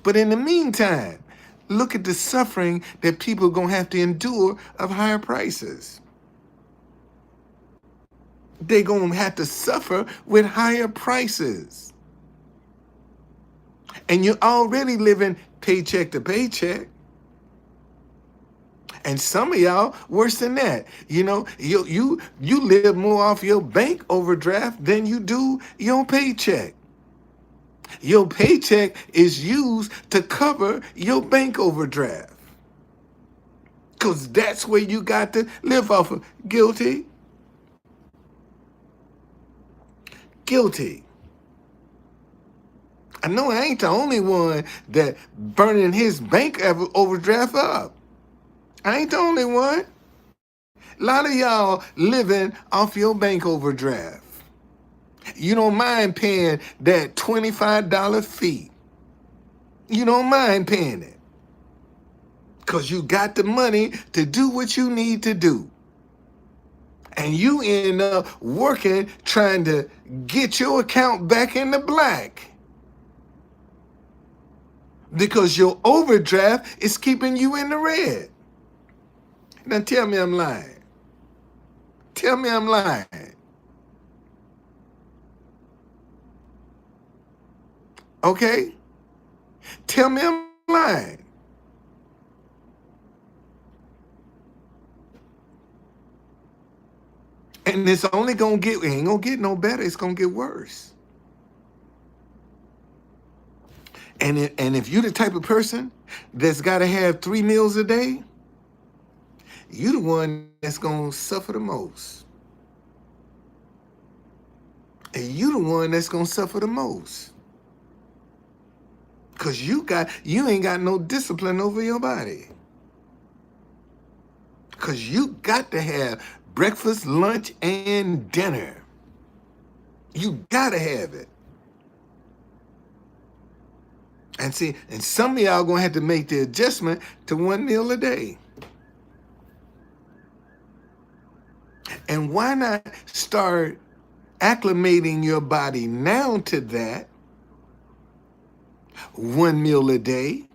But in the meantime, look at the suffering that people are going to have to endure of higher prices. They're going to have to suffer with higher prices. And you're already living paycheck to paycheck. And some of y'all worse than that. You know, you live more off your bank overdraft than you do your paycheck. Your paycheck is used to cover your bank overdraft. Because that's where you got to live off of. Guilty. Guilty. I know I ain't the only one that burning his bank overdraft up. I ain't the only one. A lot of y'all living off your bank overdraft. You don't mind paying that $25 fee. You don't mind paying it. Because you got the money to do what you need to do. And you end up working trying to get your account back in the black because your overdraft is keeping you in the red. Now tell me I'm lying. Tell me I'm lying. Okay? Tell me I'm lying. And it's only gonna get, it ain't gonna get no better, it's gonna get worse. And if you're the type of person that's gotta have 3 meals a day, you the one that's gonna suffer the most. And you the one that's gonna suffer the most. Cause you ain't got no discipline over your body. Cause you got to have breakfast, lunch, and dinner. You gotta have it. And see, and some of y'all gonna have to make the adjustment to 1 meal a day. And why not start acclimating your body now to that 1 meal a day?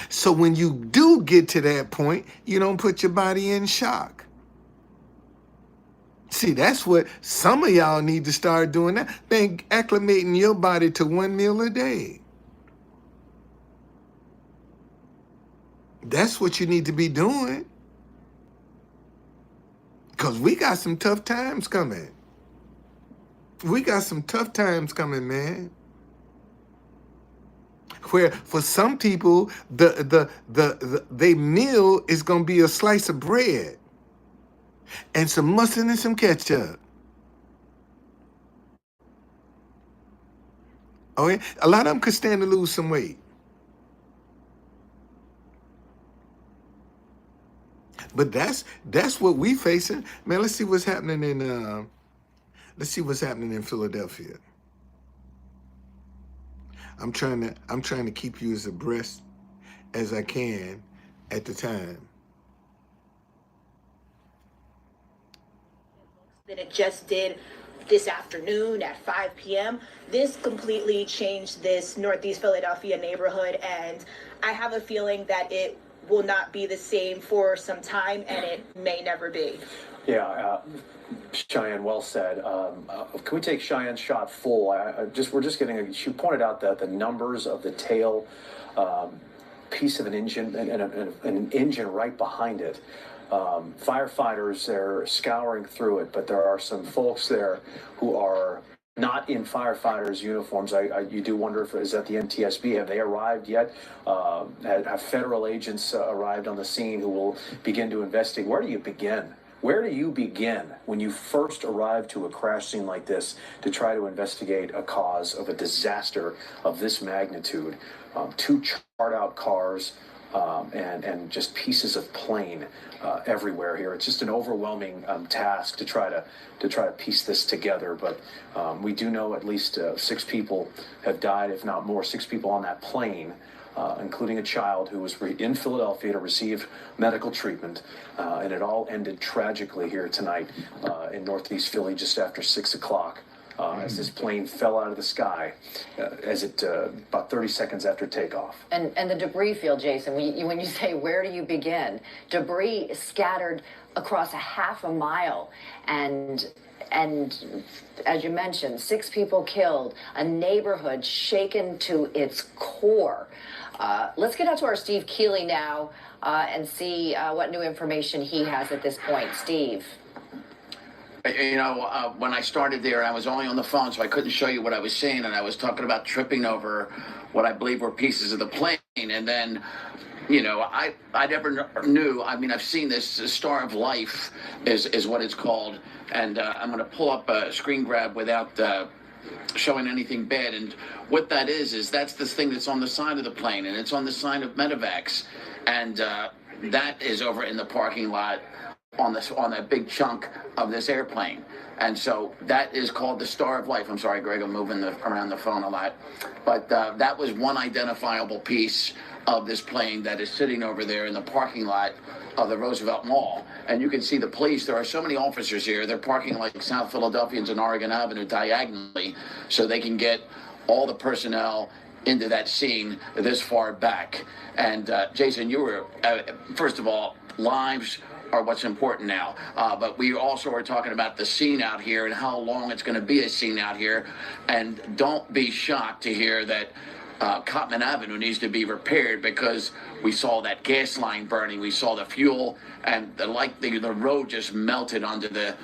So when you do get to that point, you don't put your body in shock. See, that's what some of y'all need to start doing now. Then acclimating your body to 1 meal a day. That's what you need to be doing. Because we got some tough times coming. We got some tough times coming, man. Where for some people, their meal is gonna be a slice of bread and some mustard and some ketchup. Okay, a lot of them could stand to lose some weight, but that's what we facing, man. Let's see what's happening in Philadelphia. I'm trying to keep you as abreast as I can at the time. Than it just did this afternoon at 5 p.m. This completely changed this Northeast Philadelphia neighborhood, and I have a feeling that it will not be the same for some time, and it may never be. Yeah, Cheyenne, well said. Can we take Cheyenne's shot full? We're just getting. She pointed out that the numbers of the tail piece of an engine and an engine right behind it. Firefighters, they're scouring through it, but there are some folks there who are not in firefighters' uniforms. You do wonder if is that the NTSB? Have they arrived yet? Have federal agents arrived on the scene who will begin to investigate? Where do you begin? Where do you begin when you first arrive to a crash scene like this to try to investigate a cause of a disaster of this magnitude? 2 charred out cars and just pieces of plane everywhere here. It's just an overwhelming task to try to piece this together. But we do know at least 6 people have died, if not more. 6 people on that plane. Including a child who was in Philadelphia to receive medical treatment. And it all ended tragically here tonight in Northeast Philly just after 6 o'clock as this plane fell out of the sky about 30 seconds after takeoff. And the debris field, Jason, when you say where do you begin, debris is scattered across a half a mile. And as you mentioned, 6 people killed, a neighborhood shaken to its core. Let's get out to our Steve Keeley now and see what new information he has at this point. Steve. You know, when I started there, I was only on the phone, so I couldn't show you what I was seeing, and I was talking about tripping over what I believe were pieces of the plane, and then, you know, I never knew. I mean, I've seen this Star of Life is what it's called, and I'm going to pull up a screen grab without showing anything bad, and what that is that's this thing that's on the side of the plane, and it's on the side of medevacs, and that is over in the parking lot on that big chunk of this airplane. And so that is called the Star of Life. I'm sorry, Greg, I'm moving around the phone a lot. But that was one identifiable piece of this plane that is sitting over there in the parking lot of the Roosevelt Mall. And you can see the police. There are so many officers here. They're parking like South Philadelphians and Oregon Avenue diagonally so they can get all the personnel into that scene this far back. And Jason, you were, first of all, lives are what's important now. But we also are talking about the scene out here and how long it's going to be a scene out here. And don't be shocked to hear that Cotman Avenue needs to be repaired because we saw that gas line burning. We saw the fuel and the road just melted under the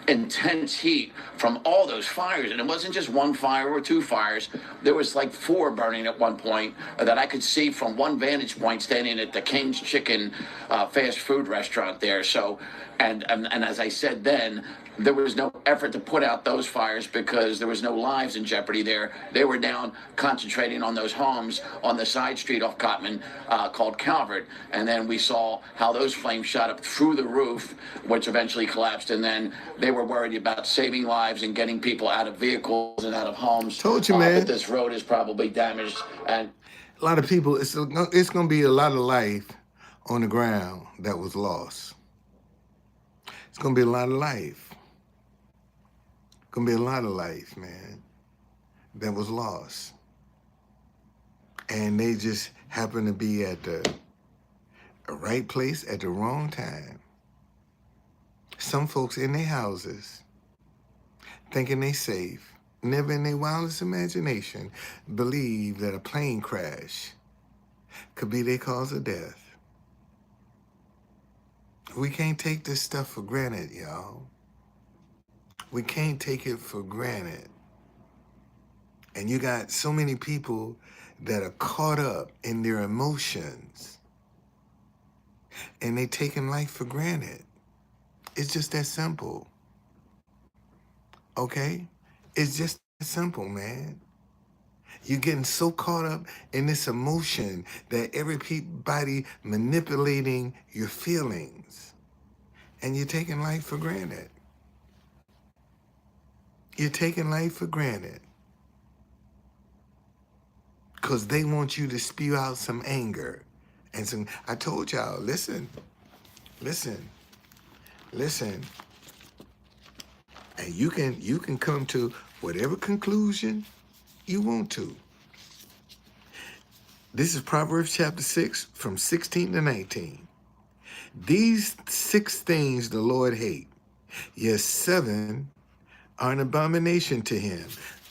intense heat from all those fires. And it wasn't just one fire or two fires. There was like 4 burning at one point that I could see from one vantage point standing at the King's Chicken fast food restaurant there. So, and as I said then, there was no effort to put out those fires because there was no lives in jeopardy there. They were down concentrating on those homes on the side street off Cotman called Calvert. And then we saw how those flames shot up through the roof, which eventually collapsed. And then they were worried about saving lives and getting people out of vehicles and out of homes. Told you, man. But this road is probably damaged. And A lot of people, it's going to be a lot of life on the ground that was lost. It's going to be a lot of life. Going to be a lot of life, man, that was lost. And they just happened to be at the right place at the wrong time. Some folks in their houses thinking they safe, never in their wildest imagination believe that a plane crash could be their cause of death. We can't take this stuff for granted, y'all. We can't take it for granted. And you got so many people that are caught up in their emotions and they taking life for granted. It's just that simple. Okay? It's just that simple, man. You're getting so caught up in this emotion that everybody manipulating your feelings and you're taking life for granted. You're taking life for granted because they want you to spew out some anger and some. I told y'all, listen. And you can come to whatever conclusion you want to. This is Proverbs chapter 6 from 16 to 19. These 6 things the Lord hate, yes, 7 are an abomination to him.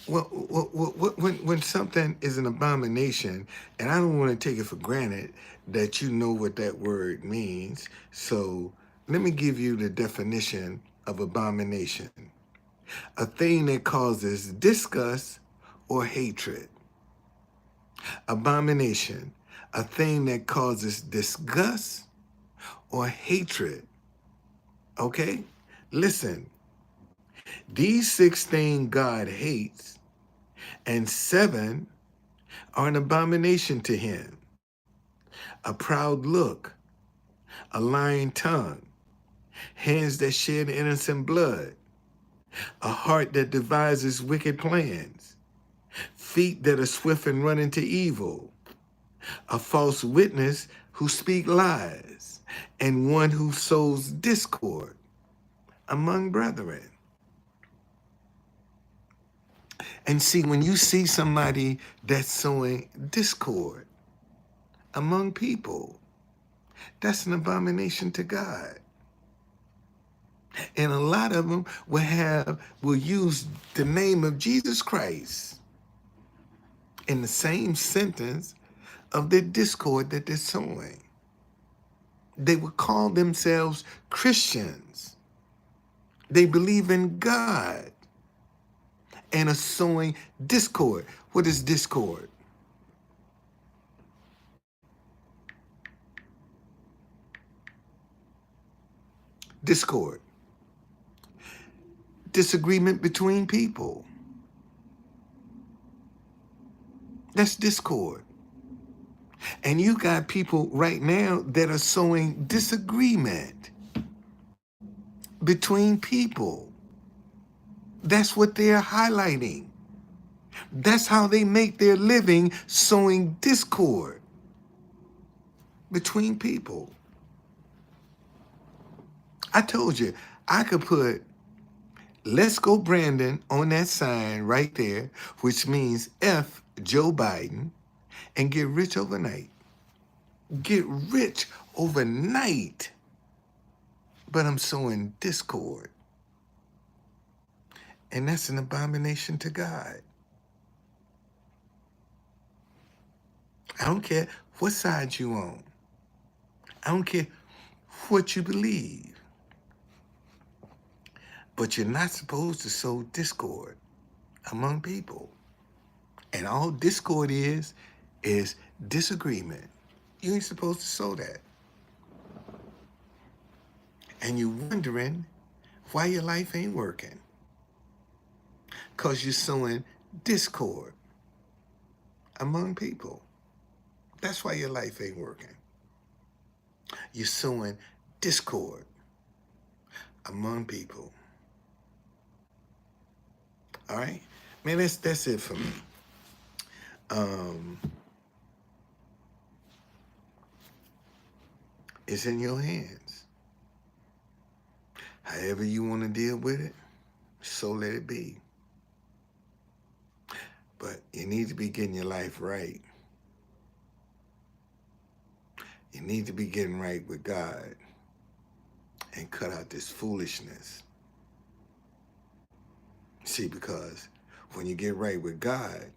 Well, when something is an abomination, and I don't want to take it for granted that you know what that word means, so let me give you the definition of abomination. A thing that causes disgust or hatred. Abomination, a thing that causes disgust or hatred. Okay? Listen. These 6 things God hates, and 7 are an abomination to him. A proud look, a lying tongue, hands that shed innocent blood, a heart that devises wicked plans, feet that are swift and run into evil, a false witness who speak lies, and one who sows discord among brethren. And see, when you see somebody that's sowing discord among people, that's an abomination to God. And a lot of them will use the name of Jesus Christ in the same sentence of their discord that they're sowing. They would call themselves Christians. They believe in God and are sowing discord. What is discord? Discord. Disagreement between people. That's discord. And you got people right now that are sowing disagreement between people. That's what they're highlighting. That's how they make their living, sowing discord between people. I told you, I could put "Let's Go Brandon" on that sign right there, which means F Joe Biden, and get rich overnight. Get rich overnight. But I'm sowing discord. And that's an abomination to God. I don't care what side you on. I don't care what you believe. But you're not supposed to sow discord among people. And all discord is disagreement. You ain't supposed to sow that. And you're wondering why your life ain't working. Because you're sowing discord among people. That's why your life ain't working. You're sowing discord among people. All right? Man, that's it for me. It's in your hands. However you want to deal with it, so let it be. But you need to be getting your life right. You need to be getting right with God and cut out this foolishness. See, because when you get right with God,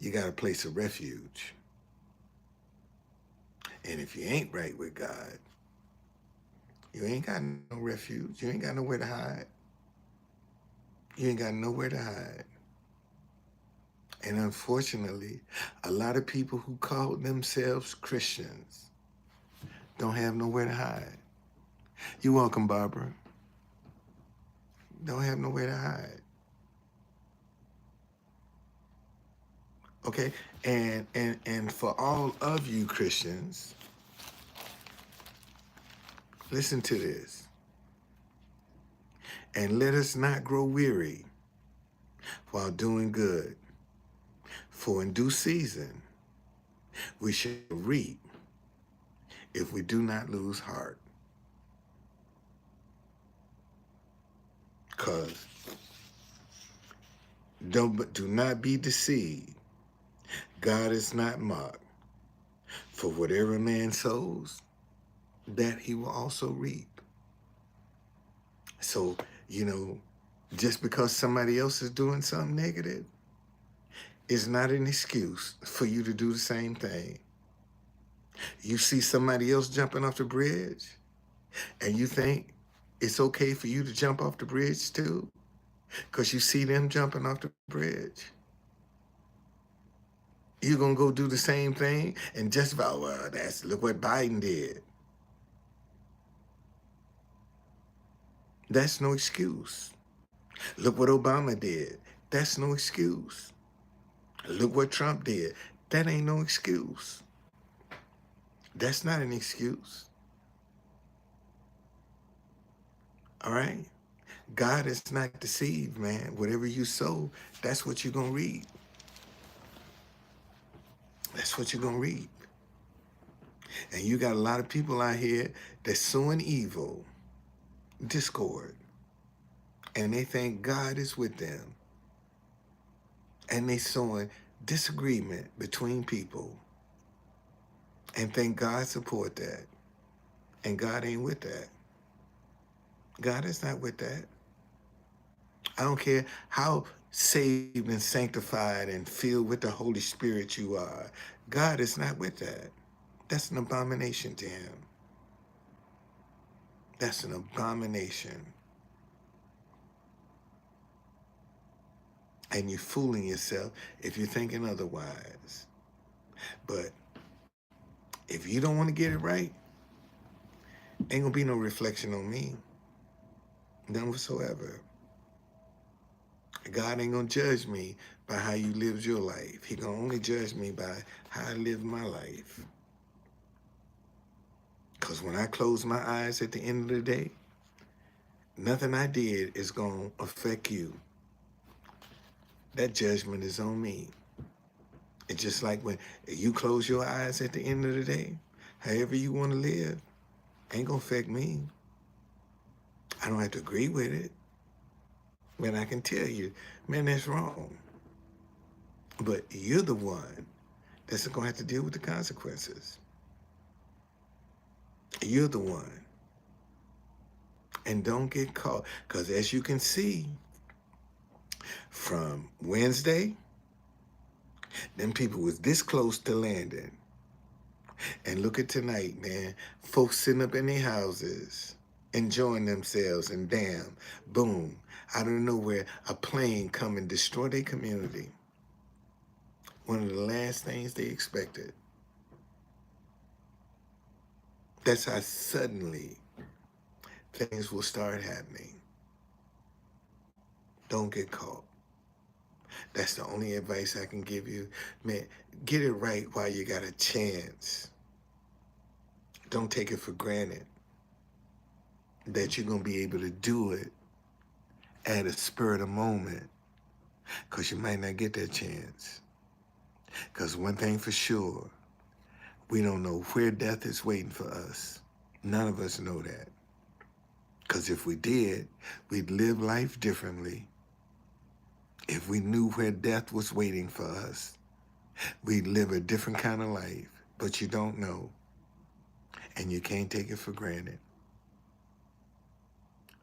you got a place of refuge. And if you ain't right with God, you ain't got no refuge. You ain't got nowhere to hide. You ain't got nowhere to hide. And unfortunately, a lot of people who call themselves Christians don't have nowhere to hide. You're welcome, Barbara. Don't have nowhere to hide. Okay? And for all of you Christians, listen to this. And let us not grow weary while doing good, for in due season we shall reap if we do not lose heart. Because do not be deceived. God is not mocked. For whatever man sows, that he will also reap. So, just because somebody else is doing something negative is not an excuse for you to do the same thing. You see somebody else jumping off the bridge, and you think it's okay for you to jump off the bridge too, because you see them jumping off the bridge. You're going to go do the same thing and just about, well, look what Biden did. That's no excuse. Look what Obama did. That's no excuse. Look what Trump did. That ain't no excuse. That's not an excuse. All right? God is not deceived, man. Whatever you sow, that's what you're going to reap. That's what you're going to reap. And you got a lot of people out here that's sowing evil, discord, and they think God is with them. And they sowing disagreement between people and think God support that. And God ain't with that. God is not with that. I don't care how saved and sanctified and filled with the Holy Spirit you are. God is not with that. That's an abomination to him. That's an abomination. And you're fooling yourself if you're thinking otherwise. But if you don't want to get it right, ain't gonna be no reflection on me. None whatsoever. God ain't gonna judge me by how you lived your life. He gonna only judge me by how I lived my life. Because when I close my eyes at the end of the day, Nothing I did is going to affect you. That judgment is on me. It's just like when you close your eyes at the end of the day, however you want to live, ain't going to affect me. I don't have to agree with it. Man, I can tell you, man, that's wrong. But you're the one that's going to have to deal with the consequences. You're the one. And don't get caught. Because as you can see, from Wednesday, them people was this close to landing. And look at tonight, man. Folks sitting up in their houses, enjoying themselves, and damn, boom, out of nowhere, a plane come and destroy their community. One of the last things they expected. That's how suddenly things will start happening. Don't get caught. That's the only advice I can give you. Man, get it right while you got a chance. Don't take it for granted that you're going to be able to do it at a spur of the moment, because you might not get that chance. Because one thing for sure, we don't know where death is waiting for us. None of us know that. Because if we did, we'd live life differently. If we knew where death was waiting for us, we'd live a different kind of life. But you don't know, and you can't take it for granted.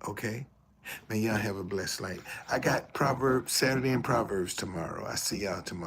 Okay? Man, y'all have a blessed night. I got Proverbs, Saturday and Proverbs tomorrow. I see y'all tomorrow.